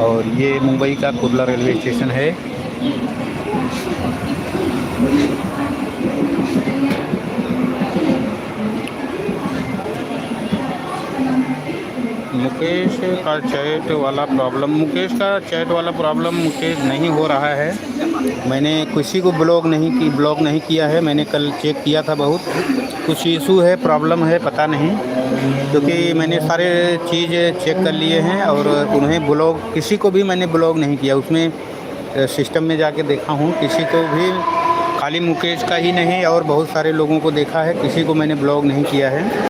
और ये मुंबई का कुर्ला रेलवे स्टेशन है। मुकेश का चैट वाला प्रॉब्लम मुकेश नहीं हो रहा है। मैंने किसी को ब्लॉक नहीं किया है। मैंने कल चेक किया था, बहुत कुछ इशू है, प्रॉब्लम है, पता नहीं, क्योंकि मैंने सारे चीज़ चेक कर लिए हैं और उन्हें ब्लॉक, किसी को भी मैंने ब्लॉक नहीं किया। उसमें सिस्टम में जाके देखा हूँ, किसी को भी, खाली मुकेश का ही नहीं और बहुत सारे लोगों को देखा है, किसी को मैंने ब्लॉक नहीं किया है।